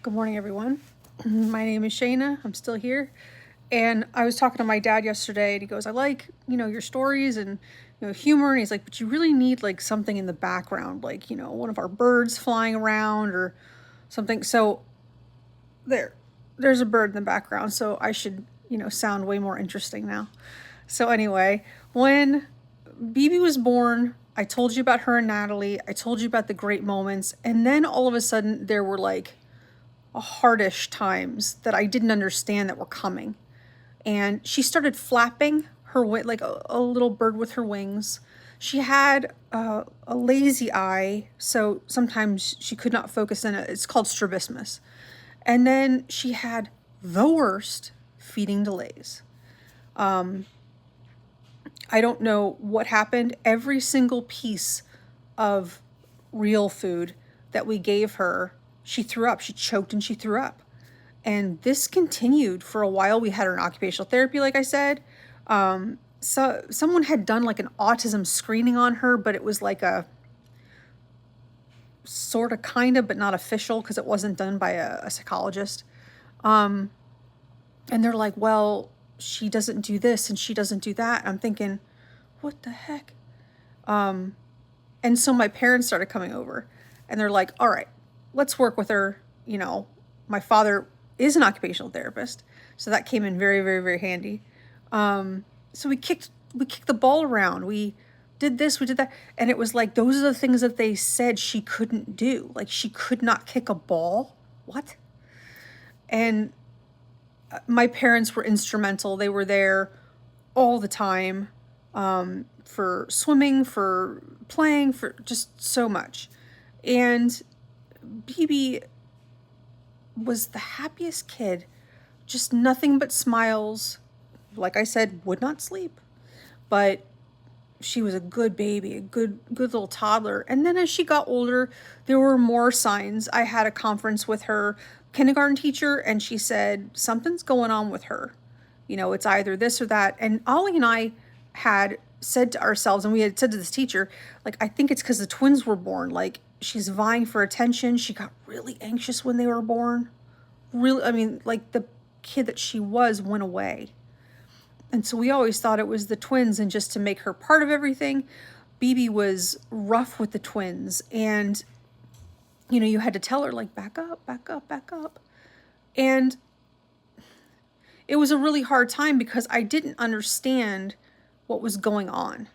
Good morning, everyone. My name is Shayna. I'm still here. And I was talking to my dad yesterday, and he goes, I like, your stories and, humor. And he's like, but you really need like something in the background, like, one of our birds flying around or something. So there, there's a bird in the background. So I should, sound way more interesting now. So anyway, when BB was born, I told you about her and Natalie. I told you about the great moments. And then all of a sudden, there were like hardish times that I didn't understand that were coming. And she started flapping her wing like a little bird with her wings. She had a lazy eye, so sometimes she could not focus in it. It's called strabismus. And then she had the worst feeding delays. I don't know what happened. Every single piece of real food that we gave her, she threw up. She choked and she threw up. And this continued for a while. We had her in occupational therapy, like I said. So someone had done like an autism screening on her, but it was like a sort of kind of, but not official because it wasn't done by a psychologist. And they're like, well, she doesn't do this and she doesn't do that. I'm thinking, what the heck? And so my parents started coming over and they're like, all right, let's work with her. My father is an occupational therapist. So that came in very, very, very handy. So we kicked the ball around. We did this, we did that. And it was like, those are the things that they said she couldn't do. Like she could not kick a ball. What? And my parents were instrumental. They were there all the time, for swimming, for playing, for just so much. And BB was the happiest kid, just nothing but smiles. Like I said, would not sleep, but she was a good baby, a good little toddler. And then as she got older, there were more signs. I had a conference with her kindergarten teacher, and she said something's going on with her. It's either this or that. And Ollie and I had said to ourselves, and we had said to this teacher, like, I think it's because the twins were born. Like, she's vying for attention. She got really anxious when they were born. Really, I mean, like the kid that she was went away. And so we always thought it was the twins, and just to make her part of everything, BB was rough with the twins. And, you had to tell her, like, back up, back up, back up. And it was a really hard time because I didn't understand what was going on.